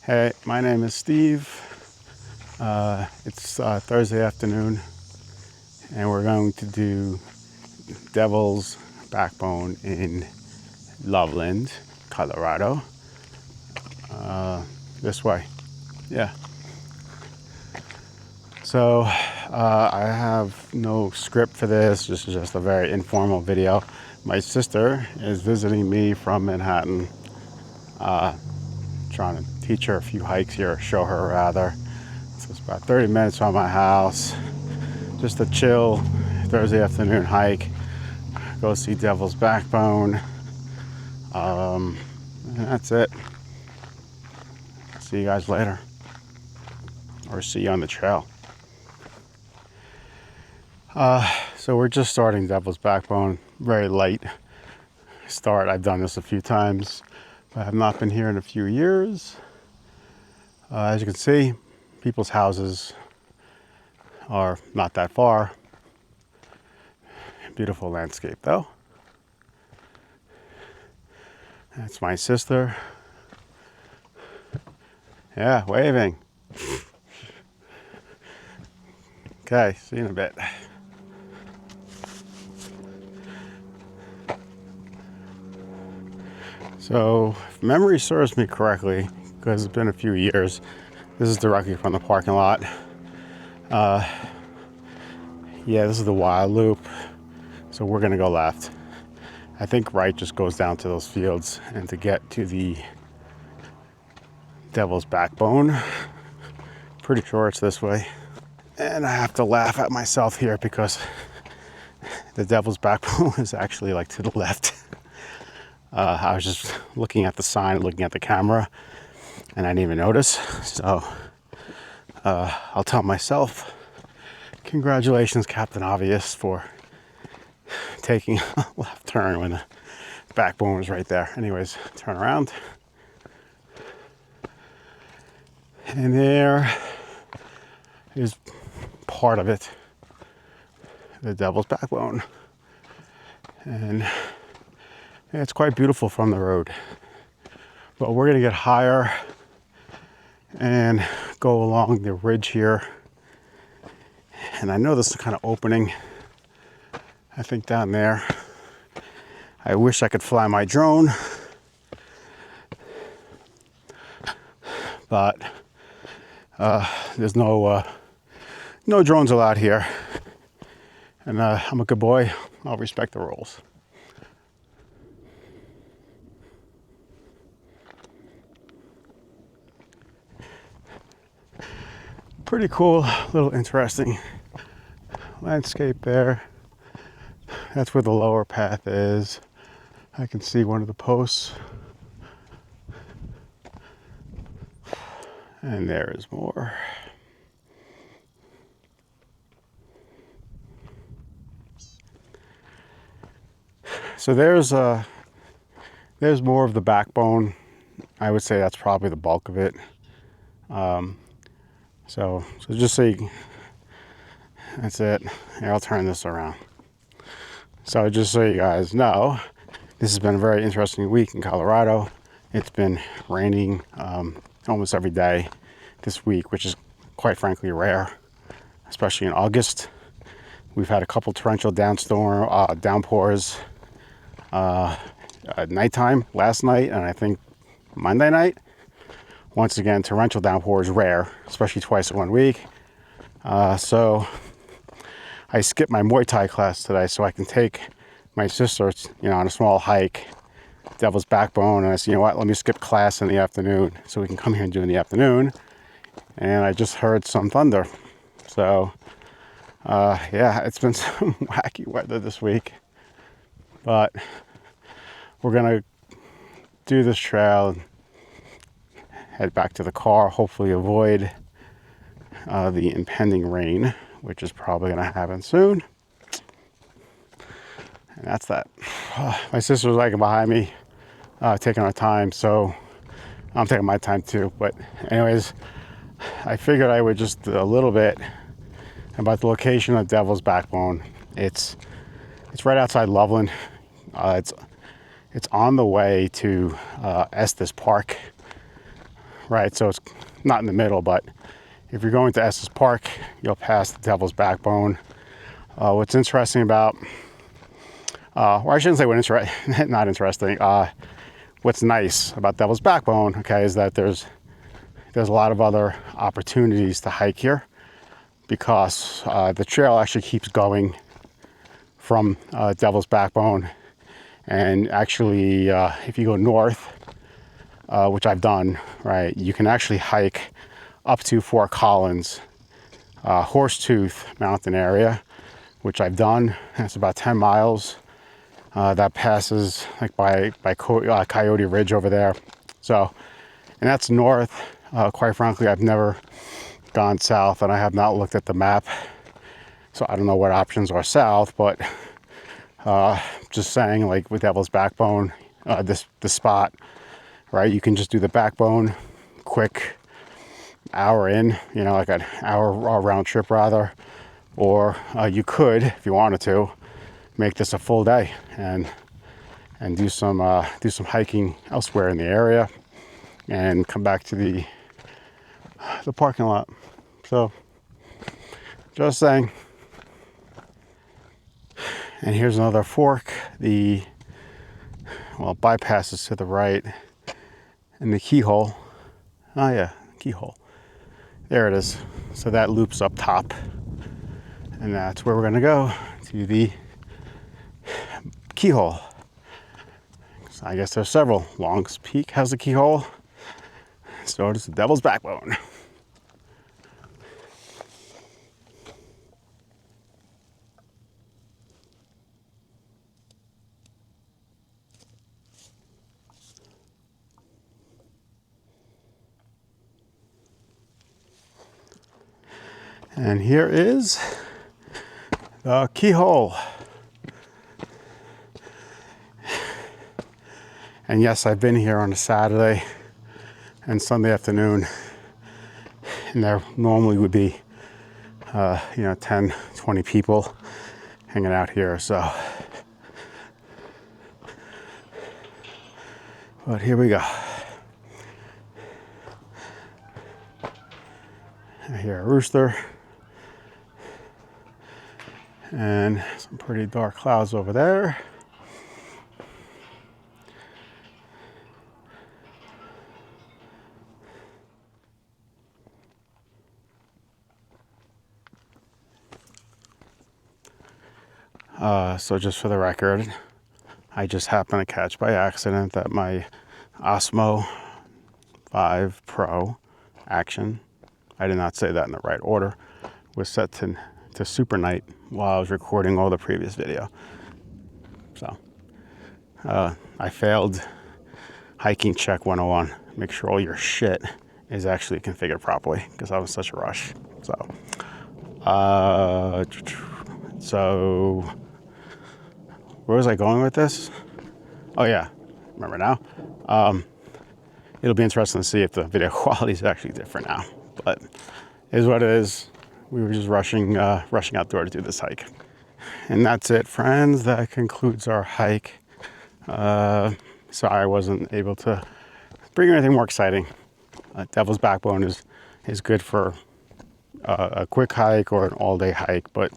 Hey, my name is Steve. It's Thursday afternoon, and we're going to do Devil's Backbone in Loveland, Colorado. This way. Yeah. So, I have no script for this. This is just a very informal video. My sister is visiting me from Manhattan, trying to teach her a few hikes here, show her rather. So it's about 30 minutes from my house. Just a chill Thursday afternoon hike. Go see Devil's Backbone. And that's it. See you guys later. Or see you on the trail. So we're just starting Devil's Backbone. Very light start. I've done this a few times, but I have not been here in a few years. As you can see, people's houses are not that far. Beautiful landscape though. That's my sister. Yeah, waving. Okay, see you in a bit. So, if memory serves me correctly, because it's been a few years, this is directly from the parking lot. Yeah, this is the wild loop. So we're gonna go left. I think right just goes down to those fields, and to get to the Devil's Backbone, pretty sure it's this way. And I have to laugh at myself here because the Devil's Backbone is actually like to the left. I was just looking at the sign, looking at the camera, and I didn't even notice. So I'll tell myself, congratulations, Captain Obvious, for taking a left turn when the backbone was right there. Anyways, turn around. And there is part of it, the Devil's Backbone. And it's quite beautiful from the road. But we're gonna get higher and go along the ridge here. And I know this is kind of opening, I think down there. I wish I could fly my drone, but there's no drones allowed here. And I'm a good boy, I'll respect the rules. Pretty cool, little interesting landscape there. That's where the lower path is. I can see one of the posts. And there is more. So there's more of the backbone. I would say that's probably the bulk of it. So just so you, that's it. Here, I'll turn this around. So just so you guys know, this has been a very interesting week in Colorado. It's been raining almost every day this week, which is quite frankly rare, especially in August. We've had a couple torrential downpours at nighttime last night, and I think Monday night. Once again, torrential downpours rare, especially twice in 1 week. So I skipped my Muay Thai class today so I can take my sister, on a small hike, Devil's Backbone. And I said, you know what, let me skip class in the afternoon so we can come here and do it in the afternoon. And I just heard some thunder. So, yeah, it's been some wacky weather this week. But we're gonna do this trail and head back to the car, hopefully avoid the impending rain, which is probably gonna happen soon. And that's that. My sister's like behind me, taking her time, so I'm taking my time too. But anyways, I figured I would just a little bit about the location of Devil's Backbone. It's right outside Loveland. It's on the way to Estes Park, right? So it's not in the middle, but if you're going to Estes Park, you'll pass the Devil's Backbone. What's interesting about, or I shouldn't say not interesting, what's nice about Devil's Backbone, okay, is that there's a lot of other opportunities to hike here, because the trail actually keeps going from Devil's Backbone. And actually, if you go north, which I've done, right, you can actually hike up to Fort Collins, Horsetooth Mountain area, which I've done. It's about 10 miles. That passes like by Coyote Ridge over there. So, and that's north. Quite frankly, I've never gone south, and I have not looked at the map, so I don't know what options are south. But just saying, like with Devil's Backbone, this spot, right? You can just do the Backbone, quick hour in, you know, like an hour round trip rather, or you could, if you wanted to, make this a full day and do some hiking elsewhere in the area, and come back to the parking lot. So, just saying. And here's another fork. The bypass is to the right, and the keyhole. Oh yeah, keyhole. There it is. So that loops up top, and that's where we're gonna go, to the keyhole. So I guess there's several. Long's Peak has a keyhole. So does the Devil's Backbone. And here is the keyhole. And yes, I've been here on a Saturday and Sunday afternoon, and there normally would be 10, 20 people hanging out here. So, but here we go. I hear a rooster and some pretty dark clouds over there. So just for the record, I just happened to catch by accident that my Osmo 5 Pro Action, I did not say that in the right order, was set to super night while I was recording all the previous video. So I failed hiking check 101. Make sure all your shit is actually configured properly, because I was in such a rush. So where was I going with this? Oh yeah, remember now. It'll be interesting to see if the video quality is actually different now, but it is what it is. We were just rushing outdoor to do this hike. And that's it, friends. That concludes our hike. Sorry I wasn't able to bring you anything more exciting. Devil's Backbone is good for a quick hike or an all-day hike, but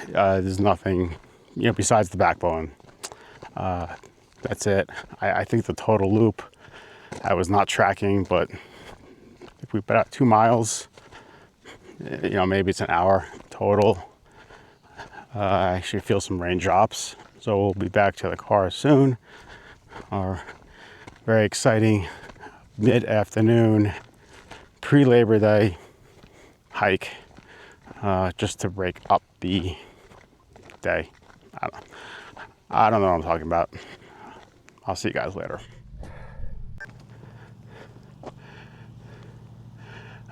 there's nothing, besides the Backbone. That's it. I think the total loop, I was not tracking, but if we put out 2 miles, maybe it's an hour total. I actually feel some raindrops, so we'll be back to the car soon. Our very exciting mid-afternoon pre-Labor Day hike, just to break up the day. I don't know what I'm talking about. I'll see you guys later.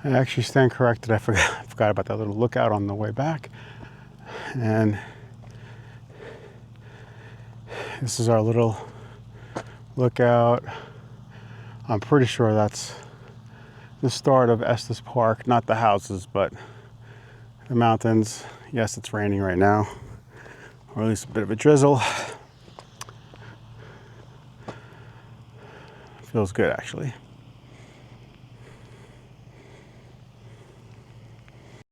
I actually stand corrected. I forgot about that little lookout on the way back. And this is our little lookout. I'm pretty sure that's the start of Estes Park, not the houses, but the mountains. Yes, it's raining right now, or at least a bit of a drizzle. Feels good, actually.